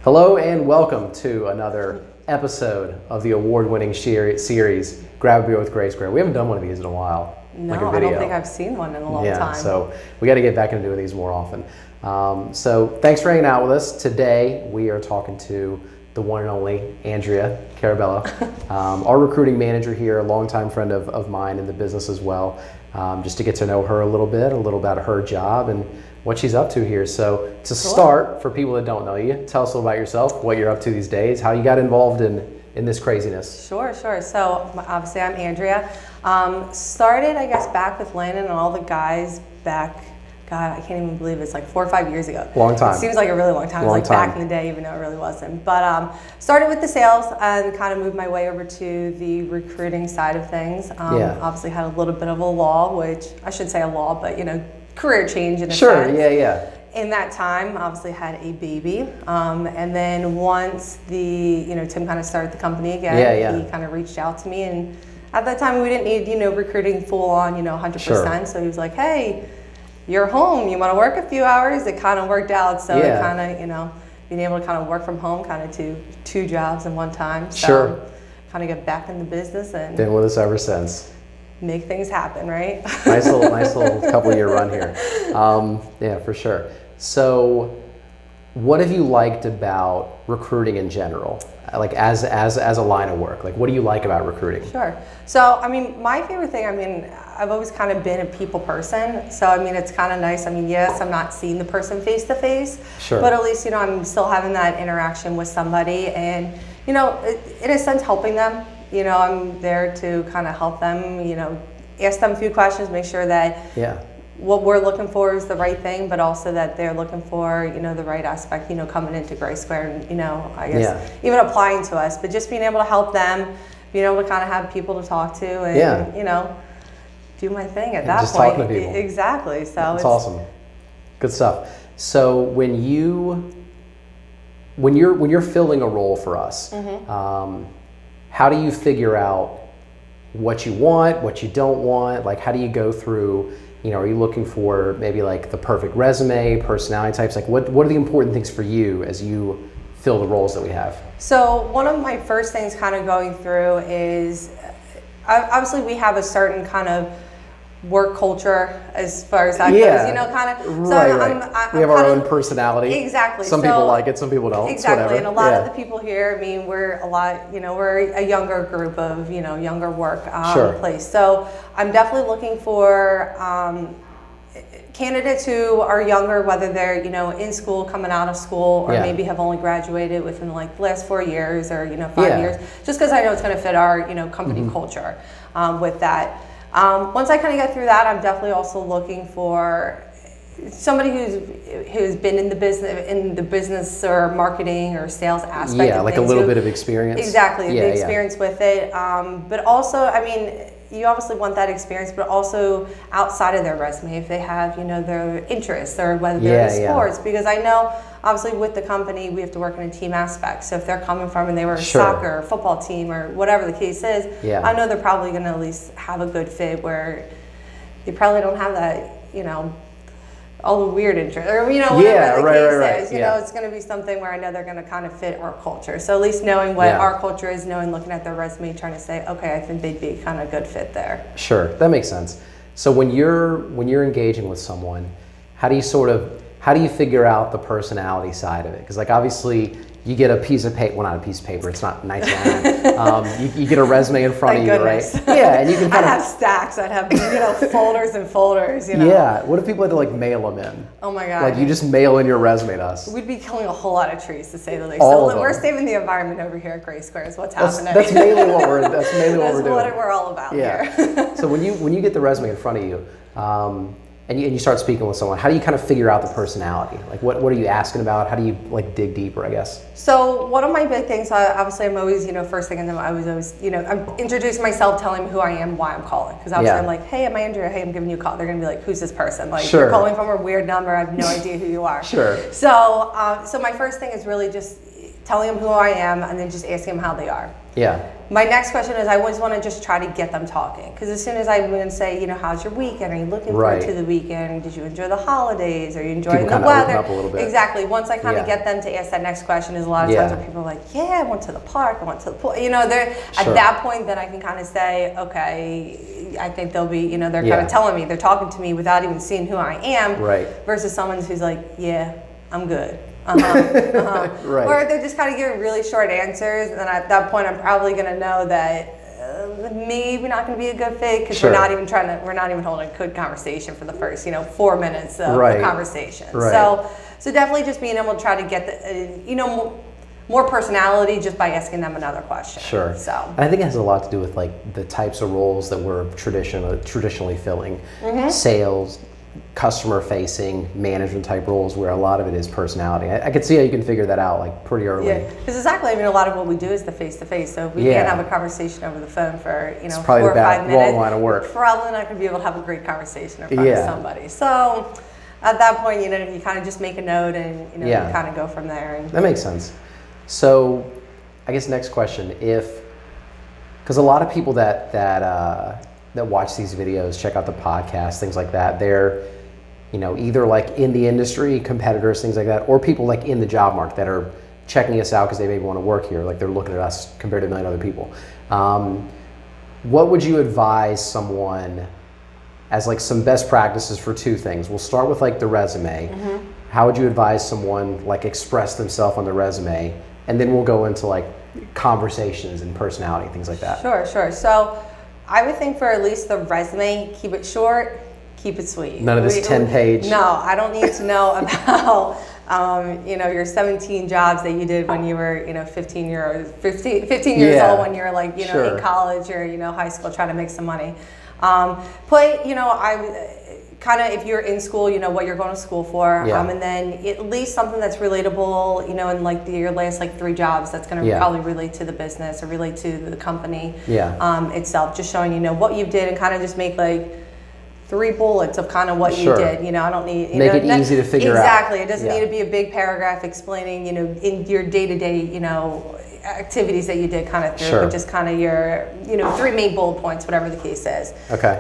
Hello and welcome to another episode of the award-winning series, Grab a Beer with GraySquare. We haven't done one of these in a while. No, like a video. I don't think I've seen one in a long time. So we got to get back into doing these more often. So thanks for hanging out with us. Today we are talking to the one and only Andrea Carabello, our recruiting manager here, a longtime friend of mine in the business as well, just to get to know her a little about her job and what she's up to here. So to start, for people that don't know you, tell us a little about yourself, what you're up to these days, how you got involved in this craziness. Sure. So obviously I'm Andrea. Started, I guess, back with Landon and all the guys back, God, I can't even believe it's like 4 or 5 years ago. Long time. It seems like a really long time. It was like back in the day, even though it really wasn't. But started with the sales and kind of moved my way over to the recruiting side of things. Obviously had a little bit of a lull, which I should say a lull, but career change in a sense. Yeah. In that time, obviously had a baby, and then once Tim kind of started the company again, he kind of reached out to me, and at that time we didn't need recruiting full on 100%. So he was like, hey, you're home, you want to work a few hours? It kind of worked out, so it kind of being able to kind of work from home, kind of two jobs in one time. So kind of get back in the business and been with us ever since. Make things happen, right? nice little couple year run here. Yeah, for sure. So what have you liked about recruiting in general? Like as a line of work, like what do you like about recruiting? Sure. So, my favorite thing, I've always kind of been a people person. So, it's kind of nice. Yes, I'm not seeing the person face to face, but at least, I'm still having that interaction with somebody and, in a sense, helping them. I'm there to kind of help them, ask them a few questions, make sure that what we're looking for is the right thing, but also that they're looking for, the right aspect, coming into GraySquare and, I guess, even applying to us, but just being able to help them, being able to kind of have people to talk to and, do my thing at that just point. Talking to people. Exactly. So it's awesome. Good stuff. So when you're filling a role for us, how do you figure out what you want, what you don't want? Like, how do you go through, are you looking for maybe like the perfect resume, personality types? Like what are the important things for you as you fill the roles that we have? So one of my first things kind of going through is, obviously we have a certain kind of work culture as far as that goes, kind of. So right. We have our own personality. Exactly. Some people like it, some people don't. Exactly. And a lot of the people here, we're a lot, we're a younger group of, younger work place. So I'm definitely looking for candidates who are younger, whether they're, in school, coming out of school, or maybe have only graduated within like the last 4 years or, 5 years, just because I know it's going to fit our, company culture with that. Once I kind of get through that, I'm definitely also looking for somebody who's been in the business or marketing or sales aspect. Yeah, like a little bit of experience. Exactly, the experience with it. But also, you obviously want that experience, but also outside of their resume, if they have, their interests or whether they're in sports, because I know, obviously, with the company, we have to work in a team aspect. So if they're coming from and they were a soccer or football team or whatever the case is, I know they're probably going to at least have a good fit where they probably don't have that, all the weird interest or, whatever the case is. It's going to be something where I know they're going to kind of fit our culture. So at least knowing what our culture is, looking at their resume, trying to say, okay, I think they'd be kind of a good fit there. Sure, that makes sense. So when you're engaging with someone, how do you figure out the personality side of it? Because obviously you get a piece of paper, well, not a piece of paper, it's not nice line. you get a resume in front of you, right? Yeah, and you can I'd have stacks, I'd have folders and folders, Yeah, what if people had to mail them in? Oh my God. Like you just mail in your resume to us. We'd be killing a whole lot of trees, to say the least. So we're saving the environment over here at GraySquare is what's happening. That's mainly what we're doing. That's what we're all about here. So when you get the resume in front of you, and you start speaking with someone, how do you kind of figure out the personality? Like what are you asking about? How do you dig deeper, I guess? So one of my big things, obviously I'm always, first thing in them, I was always, I'm introducing myself, telling them who I am, why I'm calling. Because obviously I'm like, hey, I'm Andrea, hey, I'm giving you a call. They're going to be like, who's this person? Like, you're calling from a weird number, I have no idea who you are. Sure. So my first thing is really just telling them who I am, and then just asking them how they are. Yeah. My next question is, I always want to just try to get them talking, because as soon as I'm going to say, how's your weekend? Are you looking forward to the weekend? Did you enjoy the holidays? Are you enjoying the weather? Open up a little bit. Exactly. Once I kind of get them to ask that next question, is a lot of times where people are like, yeah, I went to the park, I went to the pool. They're at that point, then I can kind of say, okay, I think they'll be, they're kind of telling me, they're talking to me without even seeing who I am. Right. Versus someone who's like, yeah, I'm good. Right. Or they're just kind of giving really short answers, and at that point, I'm probably going to know that maybe not going to be a good fit, because we're not even holding a good conversation for the first 4 minutes of the conversation. Right. So definitely just being able to try to get the more personality just by asking them another question. Sure. So and I think it has a lot to do with like the types of roles that we're traditionally filling, sales, customer facing, management type roles, where a lot of it is personality. I could see how you can figure that out like pretty early. Yeah, because exactly, a lot of what we do is the face to face. So if we can't have a conversation over the phone for 4 or 5 minutes, wrong line of work. We're probably not going to be able to have a great conversation in front of somebody. So at that point, you kind of just make a note, and you kind of go from there. And that makes sense. So I guess next question, because a lot of people that watch these videos, check out the podcast, things like that, they're either like in the industry, competitors, things like that, or people like in the job market that are checking us out because they maybe want to work here, like they're looking at us compared to a million other people. What would you advise someone as like some best practices for 2 things? We'll start with like the resume. How would you advise someone like express themselves on the resume? And then we'll go into like conversations and personality, things like that. Sure. So I would think for at least the resume, keep it short, keep it sweet. None of this 10-page. No, I don't need to know about your 17 jobs that you did when you were 15 years old, when you were like in college or high school trying to make some money. If you're in school, what you're going to school for, and then at least something that's relatable, in like your last like 3 jobs that's going to probably relate to the business or relate to the company itself. Just showing what you did, and kind of just make like 3 bullets of kind of what you did. I don't need make it easy to figure out. Exactly. It doesn't need to be a big paragraph explaining in your day-to-day activities that you did kind of through, but just kind of your 3 main bullet points, whatever the case is. Okay.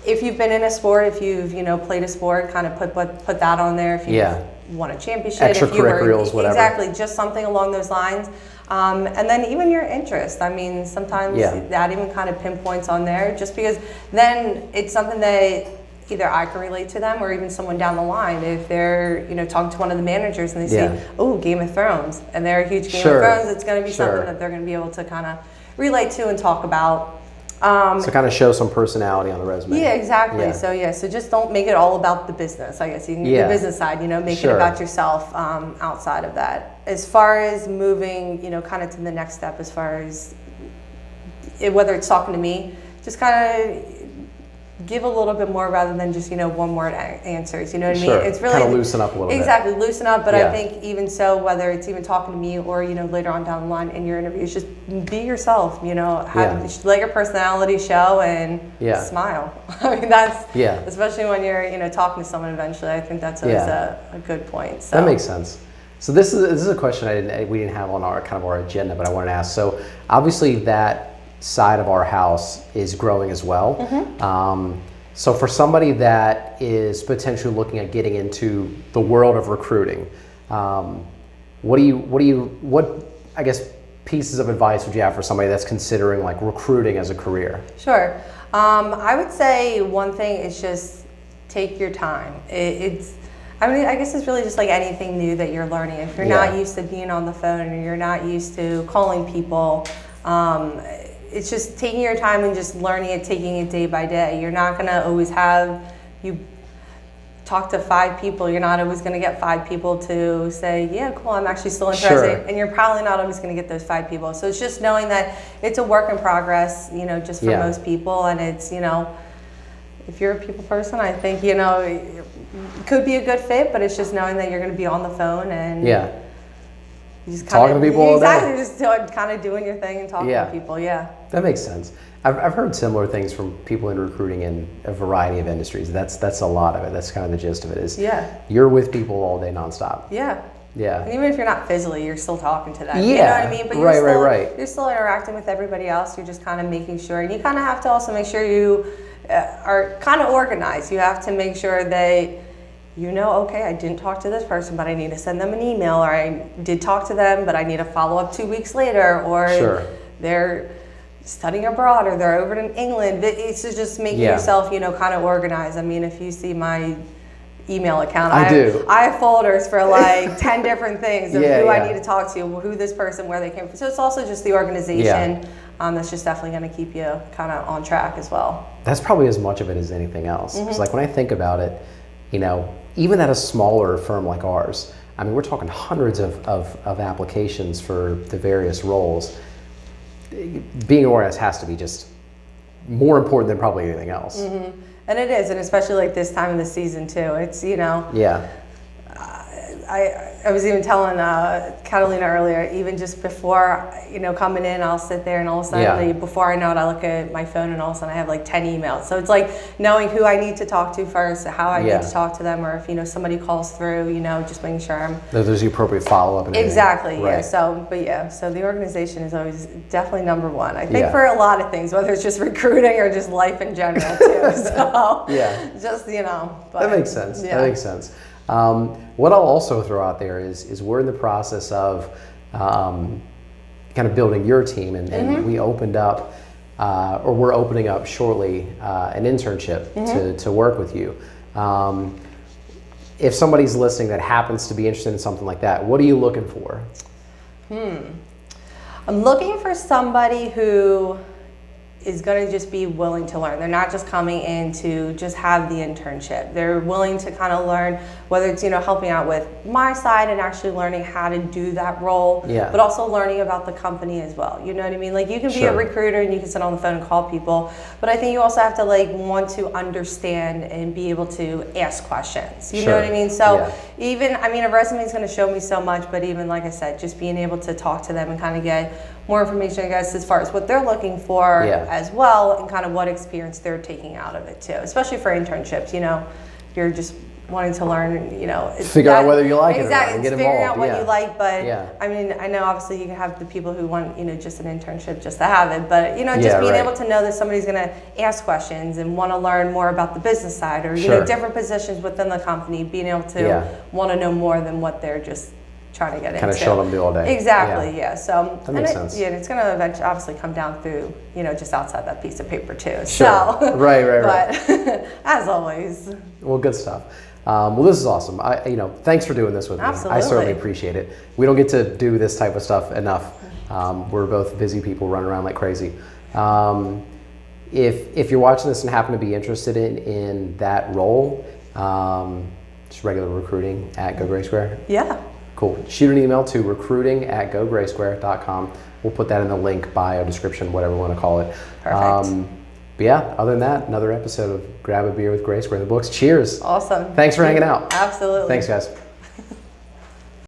If you've been in a sport, if you've played a sport, kind of put that on there. If you've won a championship, extracurriculars, whatever. Exactly, just something along those lines. And then even your interest. Sometimes that even kind of pinpoints on there, just because then it's something that either I can relate to them, or even someone down the line. If they're talking to one of the managers and they say, "Oh, Game of Thrones," and they're a huge Game of Thrones, it's going to be something that they're going to be able to kind of relate to and talk about. So kind of show some personality on the resume. Yeah, exactly. So just don't make it all about the business. I guess you can get the business side, make it about yourself outside of that. As far as moving, kind of to the next step, as far as whether it's talking to me, just kind of give a little bit more rather than just one word answers. You know what I mean? It's really kind of loosen up a little bit. Exactly, loosen up. But I think even so, whether it's even talking to me or later on down the line in your interviews, just be yourself. Let your personality show and smile. That's especially when you're talking to someone eventually. I think that's always a good point. So. That makes sense. So this is a question we didn't have on our agenda, but I wanted to ask. So obviously that side of our house is growing as well. So for somebody that is potentially looking at getting into the world of recruiting, what I guess pieces of advice would you have for somebody that's considering like recruiting as a career? Sure. I would say one thing is just take your time. I guess it's really just like anything new that you're learning. If you're not used to being on the phone, or you're not used to calling people, it's just taking your time and just learning it, taking it day by day. You're not going to always you talk to 5 people. You're not always going to get 5 people to say, yeah, cool, I'm actually still interested. And you're probably not always going to get those 5 people. So it's just knowing that it's a work in progress, just for most people. And it's, if you're a people person, I think, it could be a good fit, but it's just knowing that you're going to be on the phone and just talking to people all day. Just kind of doing your thing and talking to people. That makes sense. I've heard similar things from people in recruiting in a variety of industries. That's a lot of it. That's kind of the gist of it. You're with people all day nonstop. Yeah. And even if you're not physically, you're still talking to them. Yeah. You know what I mean? But you're right. You're still interacting with everybody else. You're just kind of making sure. And you kind of have to also make sure you are kind of organized. You have to make sure that, okay, I didn't talk to this person, but I need to send them an email, or I did talk to them, but I need to follow up 2 weeks later, or Sure. they're studying abroad, or they're over in England. It's just making yourself, kind of organized. I mean, if you see my email account, I have folders for like 10 different things of who I need to talk to, who this person, where they came from. So it's also just the organization that's just definitely going to keep you kind of on track as well. That's probably as much of it as anything else. Because like when I think about it, even at a smaller firm like ours, I mean, we're talking hundreds of applications for the various roles. Being organized has to be just more important than probably anything else. And it is, and especially like this time of the season too. It's, Yeah. I was even telling Catalina earlier, even just before, coming in, I'll sit there and all of a sudden, before I know it, I look at my phone and all of a sudden I have like 10 emails. So it's like knowing who I need to talk to first, how I need to talk to them, or if, somebody calls through, just making sure I'm... There's the appropriate follow-up. And exactly, right. yeah. So the organization is always definitely number one. I think for a lot of things, whether it's just recruiting or just life in general too. So just, But, that makes sense. That makes sense. What I'll also throw out there is we're in the process of kind of building your team, and we opened up, or we're opening up shortly, an internship to work with you. If somebody's listening that happens to be interested in something like that, what are you looking for? I'm looking for somebody who is going to just be willing to learn. They're not just coming in to just have the internship. They're willing to kind of learn, whether it's, helping out with my side and actually learning how to do that role, but also learning about the company as well. You know what I mean? Like, you can be a recruiter and you can sit on the phone and call people, but I think you also have to want to understand and be able to ask questions. You know what I mean? So even, a resume is going to show me so much, but even like I said, just being able to talk to them and kind of get more information, I guess, as far as what they're looking for as well, and kind of what experience they're taking out of it too, especially for internships. You're just wanting to learn, figure out whether you like it or not, and get involved. Figuring out what you like, but I know obviously you can have the people who want, just an internship just to have it, but just being able to know that somebody's going to ask questions and want to learn more about the business side, or different positions within the company, being able to want to know more than what they're just trying to get into. Kind of show them do all day. Exactly, So that makes sense. Yeah, it's going to eventually obviously come down through, just outside that piece of paper too. Sure. So, right. But as always. Well, good stuff. Well, this is awesome. Thanks for doing this with me. Absolutely. I certainly appreciate it. We don't get to do this type of stuff enough. We're both busy people running around like crazy. If you're watching this and happen to be interested in that role, just regular recruiting at GraySquare. Yeah. Cool. Shoot an email to recruiting@GoGraySquare.com. We'll put that in the link, bio, description, whatever we want to call it. Perfect. But yeah, other than that, another episode of Grab a Beer with GraySquare in the books. Cheers. Awesome. Thanks for hanging out. Absolutely. Thanks, guys.